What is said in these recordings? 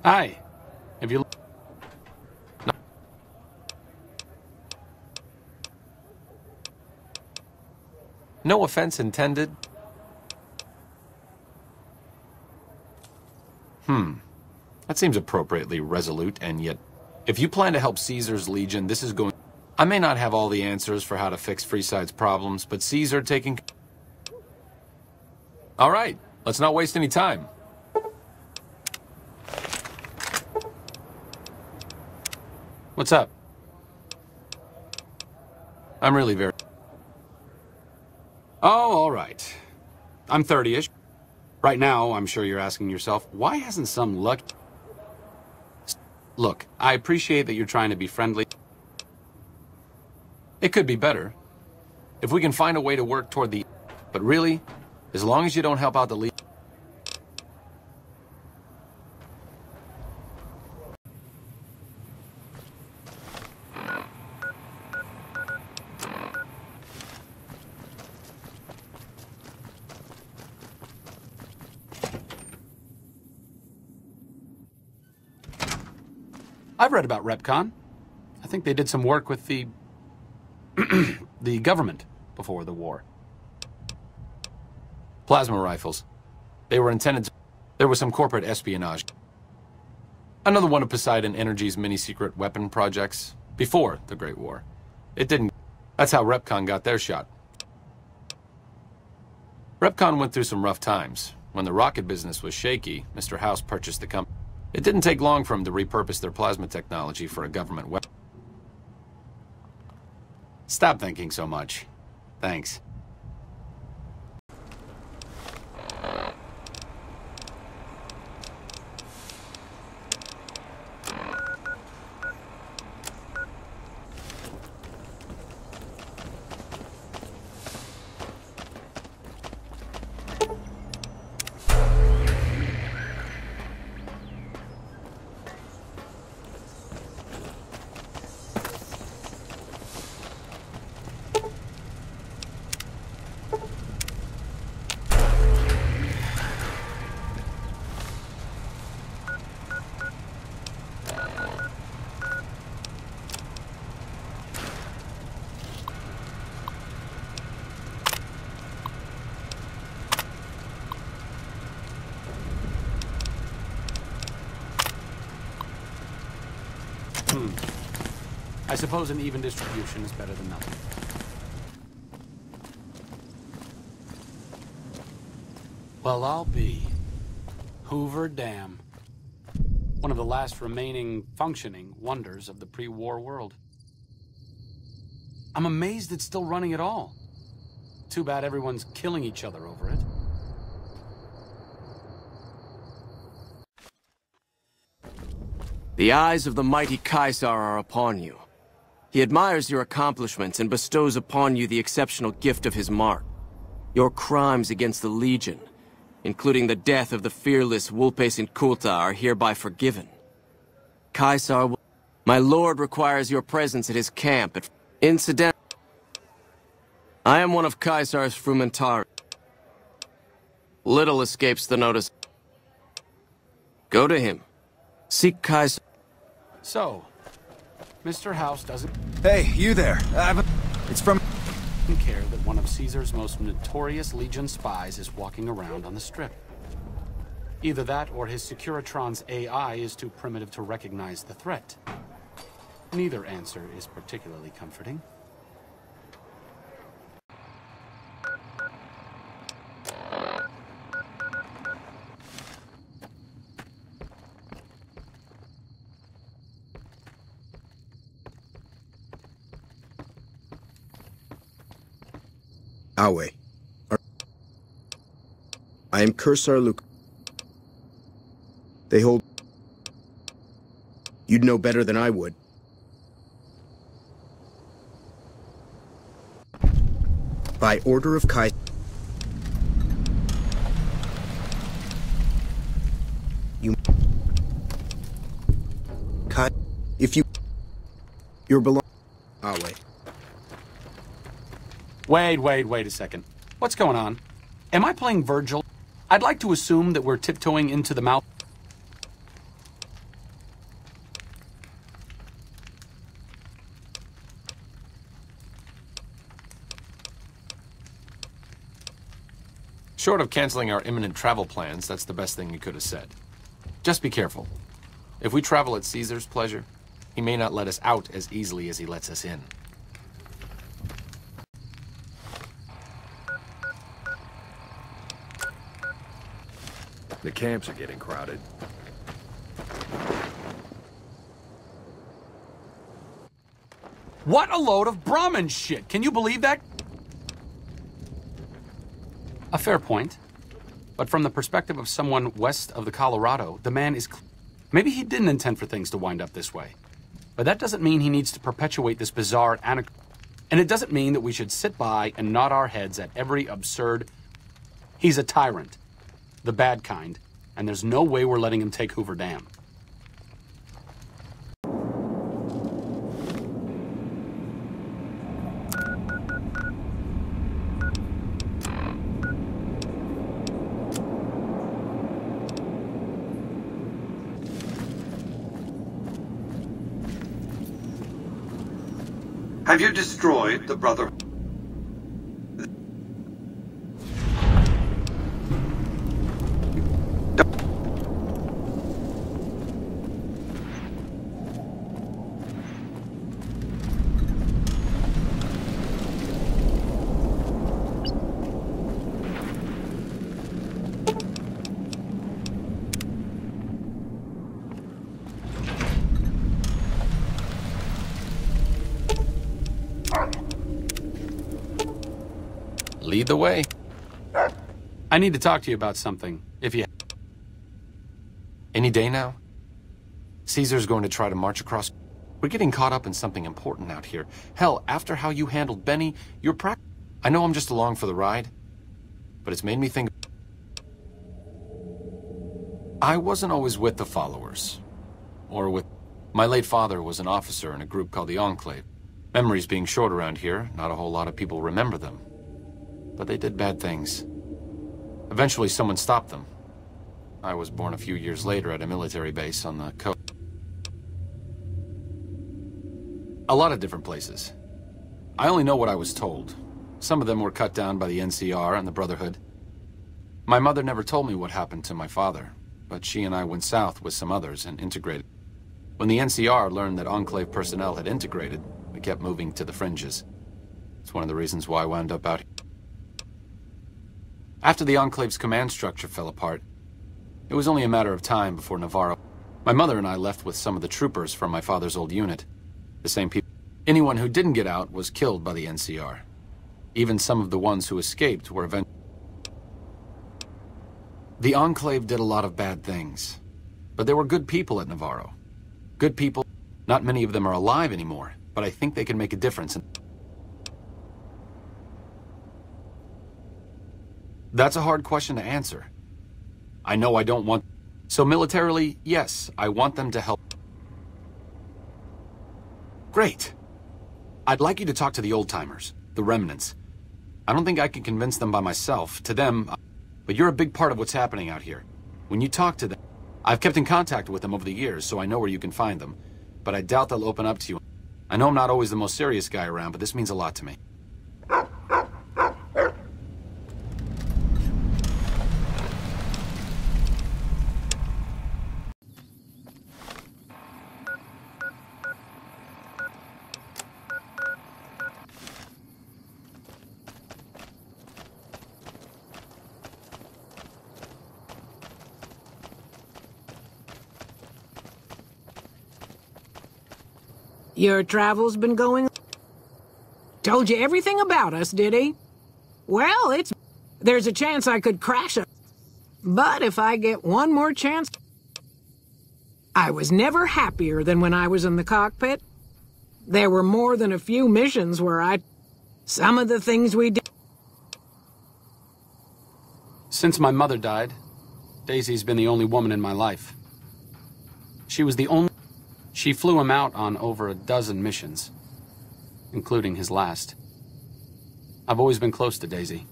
Hi. Have you... No. No offense intended. That seems appropriately resolute, and yet... If you plan to help Caesar's Legion, this is going... I may not have all the answers for how to fix Freeside's problems, but Caesar taking... All right, let's not waste any time. What's up? I'm really very... Oh, all right. I'm 30-ish. Right now, I'm sure you're asking yourself, why hasn't some luck... Look, I appreciate that you're trying to be friendly. It could be better. If we can find a way to work toward the... But really, as long as you don't help out the lead... I've read about Repcon. I think they did some work with the... the government before the war. Plasma rifles. They were intended to... There was some corporate espionage. Another one of Poseidon Energy's mini-secret weapon projects. Before the Great War. It didn't... That's how Repcon got their shot. Repcon went through some rough times. When the rocket business was shaky, Mr. House purchased the company. It didn't take long for him to repurpose their plasma technology for a government weapon. Stop thinking so much. Thanks. I suppose an even distribution is better than nothing. Well, I'll be. Hoover Dam. One of the last remaining functioning wonders of the pre-war world. I'm amazed it's still running at all. Too bad everyone's killing each other over it. The eyes of the mighty Caesar are upon you. He admires your accomplishments and bestows upon you the exceptional gift of his mark. Your crimes against the Legion, including the death of the fearless Vulpes Inculta, are hereby forgiven. Caesar will... My lord requires your presence at his camp at... Incident... I am one of Caesar's frumentari. Little escapes the notice. Go to him. Seek Caesar. So, Mr. House doesn't... Hey, you there. It's from... care that one of Caesar's most notorious Legion spies is walking around on the Strip. Either that or his Securitron's AI is too primitive to recognize the threat. Neither answer is particularly comforting. Awe. I am Cursar Luke. They hold... You'd know better than I would. By order of Caesar... You... If you... You're belong... Awe. Wait a second. What's going on? Am I playing Virgil? I'd like to assume that we're tiptoeing into the mouth... Short of canceling our imminent travel plans, that's the best thing you could have said. Just be careful. If we travel at Caesar's pleasure, he may not let us out as easily as he lets us in. The camps are getting crowded. What a load of Brahmin shit! Can you believe that? A fair point. But from the perspective of someone west of the Colorado, the man is... Maybe he didn't intend for things to wind up this way. But that doesn't mean he needs to perpetuate this bizarre and it doesn't mean that we should sit by and nod our heads at every absurd... He's a tyrant. The bad kind. And there's no way we're letting him take Hoover Dam. Have you destroyed the Brotherhood? Lead the way. I need to talk to you about something, if you... Any day now? Caesar's going to try to march across... We're getting caught up in something important out here. Hell, after how you handled Benny, you're I know I'm just along for the ride, but it's made me think... I wasn't always with the followers. Or with... My late father was an officer in a group called the Enclave. Memories being short around here, not a whole lot of people remember them. But they did bad things. Eventually someone stopped them. I was born a few years later at a military base on the coast. A lot of different places. I only know what I was told. Some of them were cut down by the NCR and the Brotherhood. My mother never told me what happened to my father, but she and I went south with some others and integrated. When the NCR learned that Enclave personnel had integrated, we kept moving to the fringes. It's one of the reasons why I wound up out here. After the Enclave's command structure fell apart, it was only a matter of time before Navarro... My mother and I left with some of the troopers from my father's old unit. The same people... Anyone who didn't get out was killed by the NCR. Even some of the ones who escaped were eventually... The Enclave did a lot of bad things. But there were good people at Navarro. Good people. Not many of them are alive anymore, but I think they can make a difference. That's a hard question to answer. I know I don't want... So militarily, yes, I want them to help. Great. I'd like you to talk to the old-timers, the Remnants. I don't think I can convince them by myself. To them, but you're a big part of what's happening out here. When you talk to them... I've kept in contact with them over the years, so I know where you can find them. But I doubt they'll open up to you. I know I'm not always the most serious guy around, but this means a lot to me. Your travel's been going... Told you everything about us, did he? Well, there's a chance I could crash it. But if I get one more chance... I was never happier than when I was in the cockpit. There were more than a few missions where some of the things we did... Since my mother died, Daisy's been the only woman in my life. She was the only... She flew him out on over a dozen missions, including his last. I've always been close to Daisy.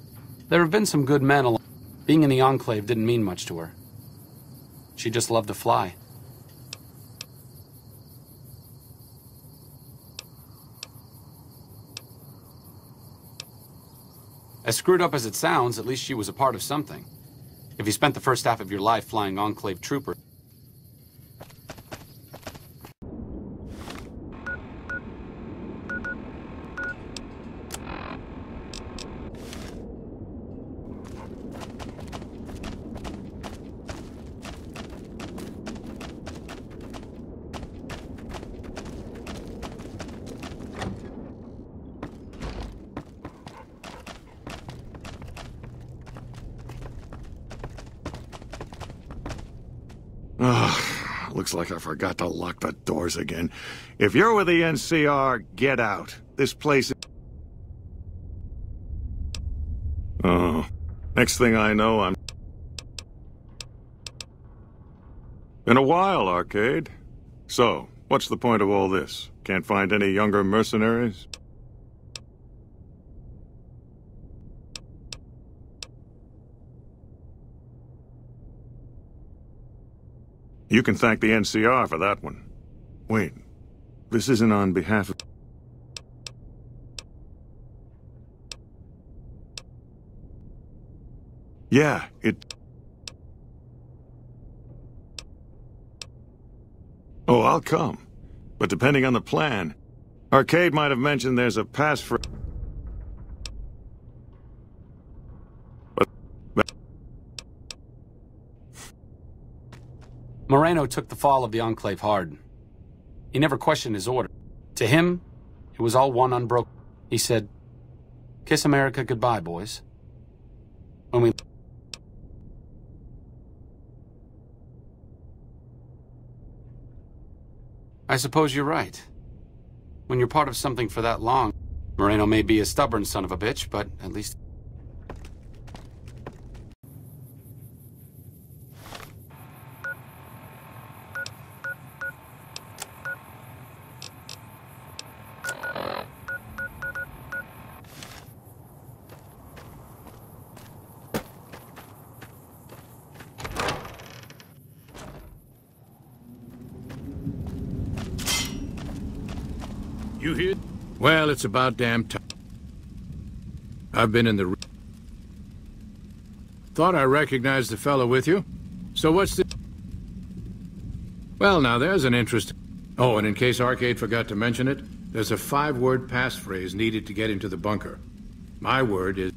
There have been some good men along. Being in the Enclave didn't mean much to her. She just loved to fly. As screwed up as it sounds, at least she was a part of something. If you spent the first half of your life flying Enclave troopers... Looks like I forgot to lock the doors again. If you're with the NCR, get out. This place... Oh. Next thing I know, I'm... Been a while, Arcade. So, what's the point of all this? Can't find any younger mercenaries? You can thank the NCR for that one. Wait, this isn't on behalf of... Yeah, it... Oh, I'll come. But depending on the plan, Arcade might have mentioned there's a pass for... Moreno took the fall of the Enclave hard. He never questioned his order. To him, it was all one unbroken. He said, "Kiss America goodbye, boys." When we... I suppose you're right. When you're part of something for that long, Moreno may be a stubborn son of a bitch, but at least... You here? Well, it's about damn time. I've been in the... Thought I recognized the fellow with you. So what's the... Well, now there's an interest... Oh, and in case Arcade forgot to mention it, there's a 5-word passphrase needed to get into the bunker. My word is...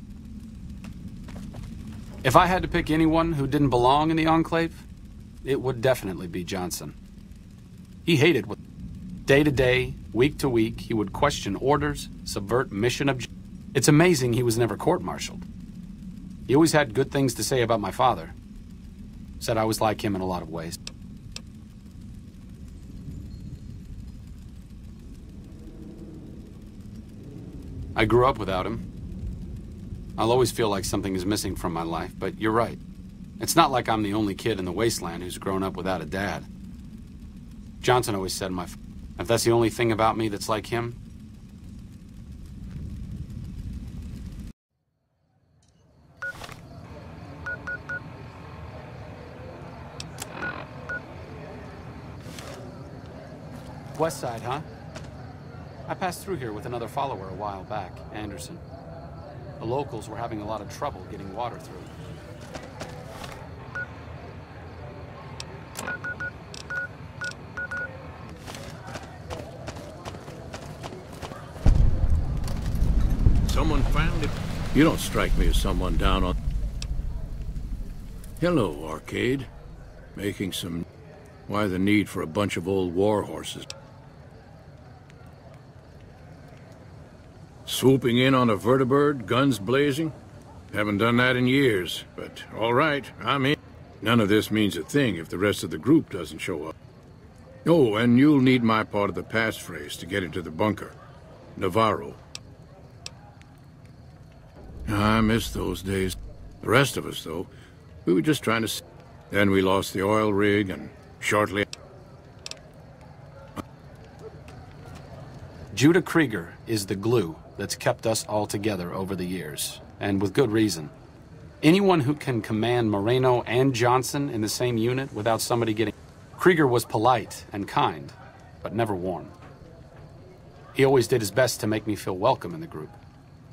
If I had to pick anyone who didn't belong in the Enclave, it would definitely be Johnson. He hated what... Day to day, week to week, he would question orders, subvert mission objectives. It's amazing he was never court-martialed. He always had good things to say about my father. Said I was like him in a lot of ways. I grew up without him. I'll always feel like something is missing from my life, but you're right. It's not like I'm the only kid in the wasteland who's grown up without a dad. Johnson always said if that's the only thing about me that's like him... West Side, huh? I passed through here with another follower a while back, Anderson. The locals were having a lot of trouble getting water through. Someone found it. You don't strike me as someone down on... Hello, Arcade. Making some... Why the need for a bunch of old war horses? Swooping in on a vertibird, guns blazing? Haven't done that in years, but all right, I'm in. None of this means a thing if the rest of the group doesn't show up. Oh, and you'll need my part of the passphrase to get into the bunker. Navarro. I miss those days. The rest of us, though, we were just trying to... Then we lost the oil rig, and shortly... Judah Krieger is the glue that's kept us all together over the years, and with good reason. Anyone who can command Moreno and Johnson in the same unit without somebody getting... Krieger was polite and kind, but never warm. He always did his best to make me feel welcome in the group.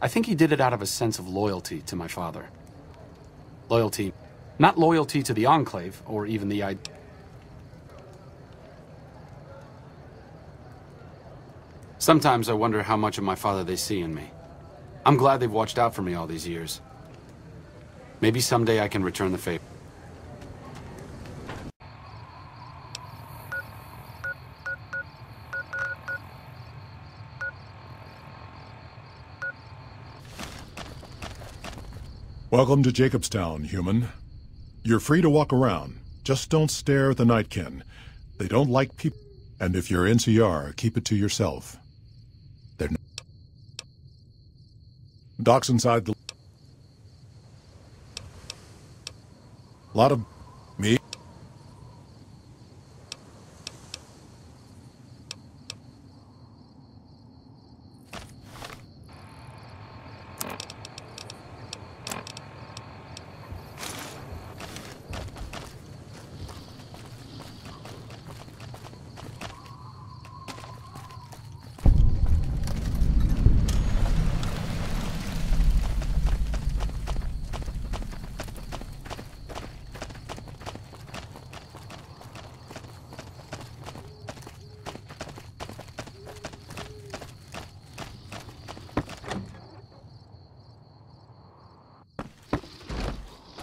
I think he did it out of a sense of loyalty to my father. Loyalty, not loyalty to the Enclave, or even the idea. Sometimes I wonder how much of my father they see in me. I'm glad they've watched out for me all these years. Maybe someday I can return the favor. Welcome to Jacobstown, human. You're free to walk around. Just don't stare at the Nightkin. They don't like people. And if you're NCR, keep it to yourself. They're not. Docks inside the... Lot of... Me?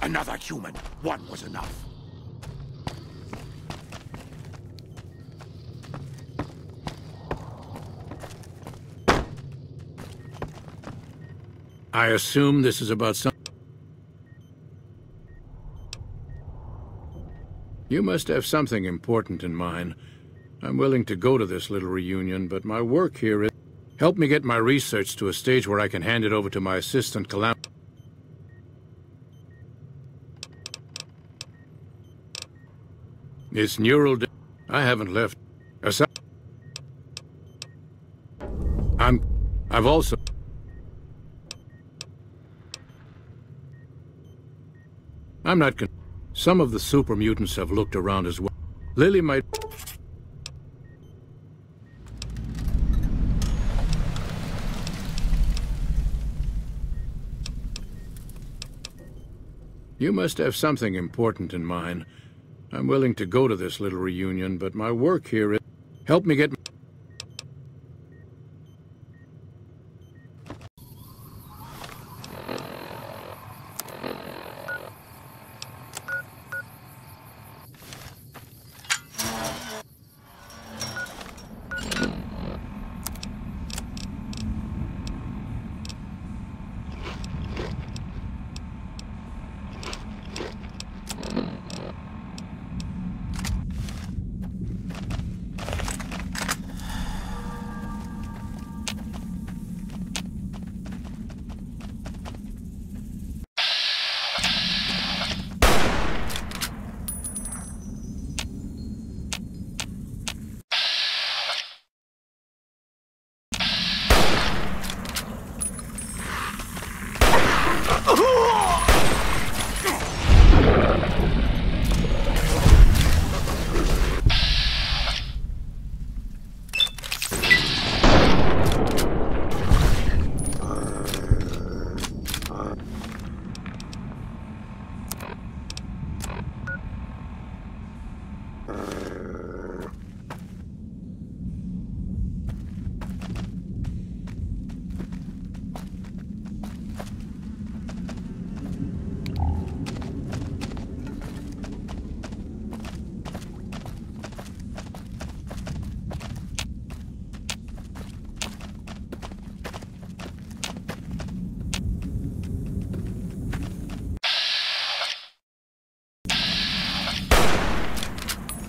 Another human. One was enough. I assume this is about some... You must have something important in mind. I'm willing to go to this little reunion, but my work here is... Help me get my research to a stage where I can hand it over to my assistant, It's neural... I haven't left. I've also... I'm not Some of the super mutants have looked around as well. Lily might... You must have something important in mind. I'm willing to go to this little reunion, but my work here is... Help me get...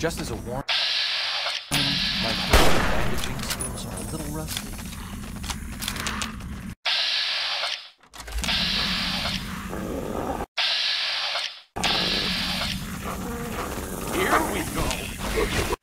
Just as a warning, my bandaging skills are a little rusty. Here we go.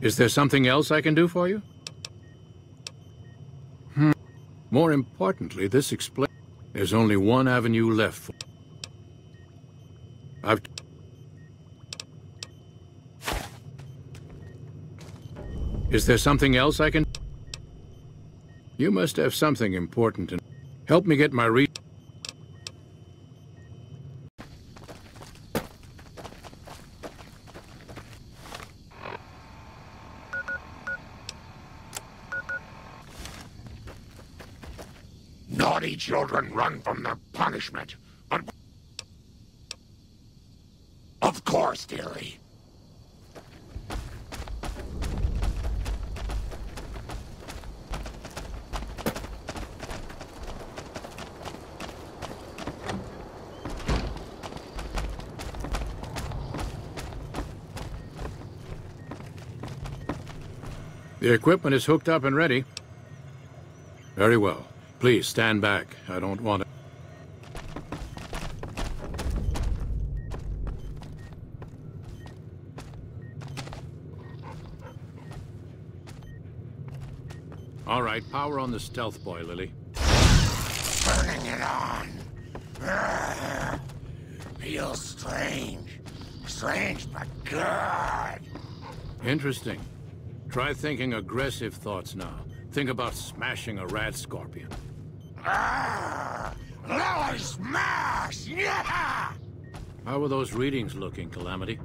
Is there something else I can do for you? More importantly, this explains... There's only one avenue left for... Is there something else I can... You must have something important to... Help me get my Naughty children run from their punishment, but... Of course, dearie. The equipment is hooked up and ready. Very well. Please, stand back. I don't want to... All right, power on the stealth boy, Lily. Turning it on. Feels strange. Strange, but good. Interesting. Try thinking aggressive thoughts now. Think about smashing a rad scorpion. Now I smash! Yeah! How are those readings looking, Calamity?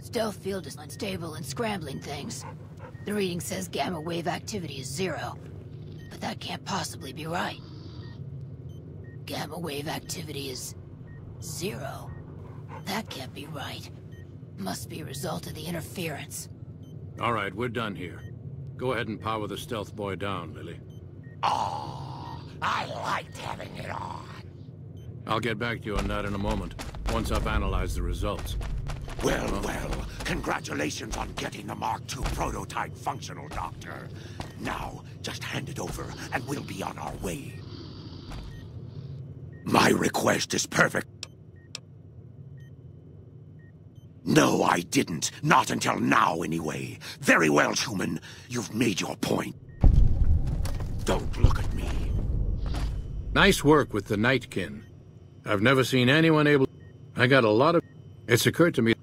Stealth field is unstable and scrambling things. The reading says gamma wave activity is 0. But that can't possibly be right. Gamma wave activity is 0. That can't be right. Must be a result of the interference. All right, we're done here. Go ahead and power the stealth boy down, Lily. Oh, I liked having it on. I'll get back to you on that in a moment, once I've analyzed the results. Well, well, congratulations on getting the Mark II prototype functional, Doctor. Now, just hand it over, and we'll be on our way. My request is perfect. No, I didn't. Not until now, anyway. Very well, human. You've made your point. Don't look at me. Nice work with the Nightkin. I've never seen anyone able... I got a lot of... It's occurred to me...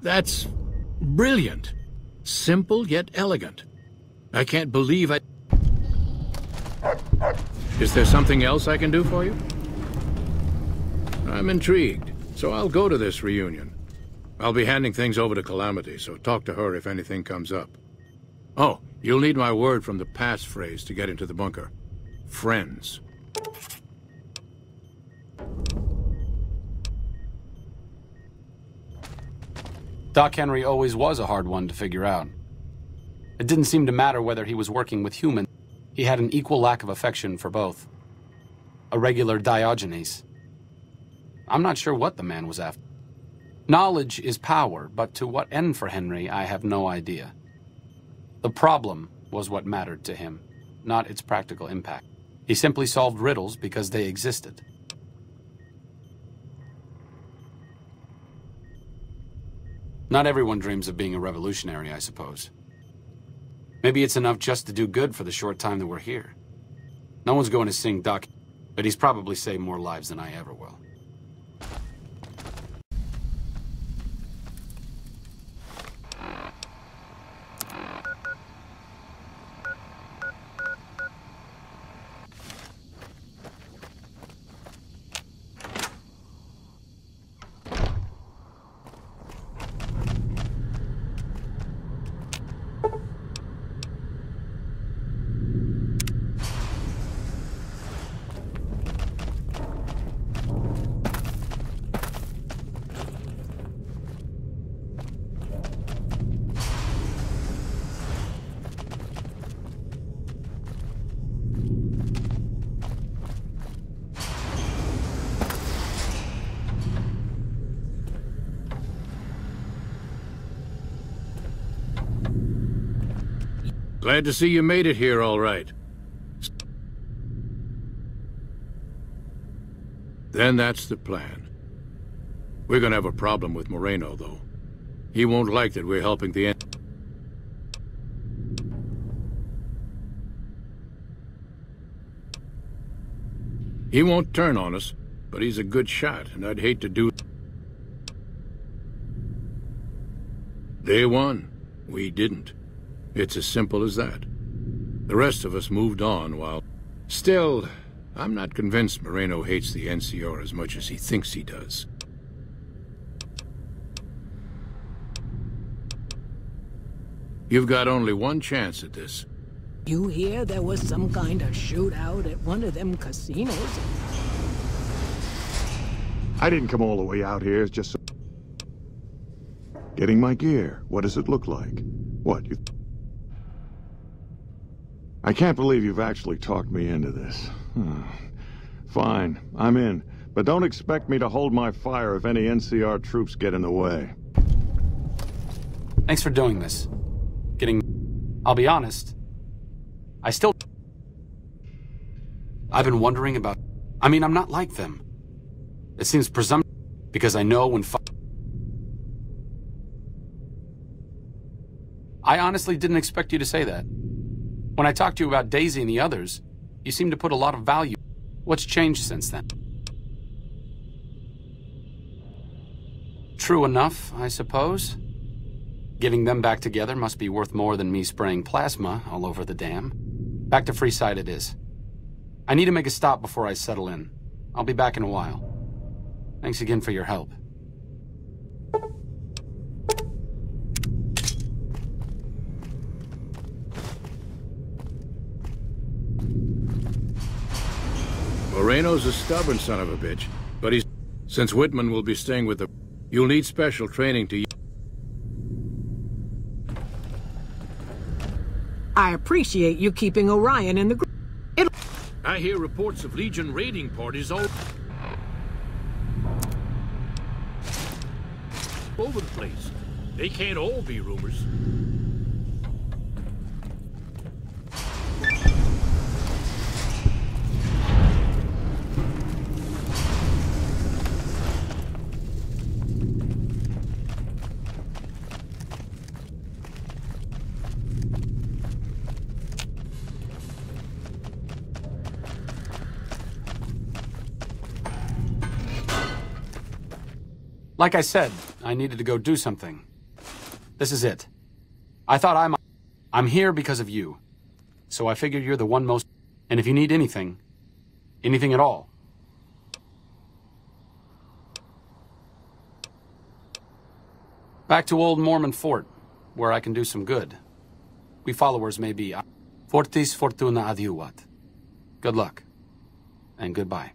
That's... brilliant. Simple yet elegant. I can't believe I... Is there something else I can do for you? I'm intrigued, so I'll go to this reunion. I'll be handing things over to Calamity, so talk to her if anything comes up. Oh, you'll need my word from the passphrase to get into the bunker. Friends. Doc Henry always was a hard one to figure out. It didn't seem to matter whether he was working with humans. He had an equal lack of affection for both. A regular Diogenes. I'm not sure what the man was after. Knowledge is power, but to what end for Henry, I have no idea. The problem was what mattered to him, not its practical impact. He simply solved riddles because they existed. Not everyone dreams of being a revolutionary, I suppose. Maybe it's enough just to do good for the short time that we're here. No one's going to sing Doc, but he's probably saved more lives than I ever will. Glad to see you made it here all right. Then that's the plan. We're gonna have a problem with Moreno, though. He won't like that we're helping the end. He won't turn on us, but he's a good shot, and I'd hate to do... Day one, we didn't. It's as simple as that. The rest of us moved on while... Still, I'm not convinced Moreno hates the NCR as much as he thinks he does. You've got only one chance at this. You hear there was some kind of shootout at one of them casinos? I didn't come all the way out here just so... Getting my gear. What does it look like? What, you... I can't believe you've actually talked me into this. Fine, I'm in. But don't expect me to hold my fire if any NCR troops get in the way. Thanks for doing this. I'll be honest. I've been wondering about... I mean, I'm not like them. It seems presumptuous because I know when... I honestly didn't expect you to say that. When I talked to you about Daisy and the others, you seemed to put a lot of value. What's changed since then? True enough, I suppose. Getting them back together must be worth more than me spraying plasma all over the dam. Back to Freeside it is. I need to make a stop before I settle in. I'll be back in a while. Thanks again for your help. Moreno's a stubborn son of a bitch, but he's... Since Whitman will be staying with the... You'll need special training to... I appreciate you keeping Orion in the group. I hear reports of Legion raiding parties all... over the place. They can't all be rumors. Like I said, I needed to go do something. This is it. I thought I'm here because of you. So I figured you're the one most... And if you need anything at all... Back to old Mormon Fort, where I can do some good. We followers may be... Fortis fortuna adiuvat. Good luck. And goodbye.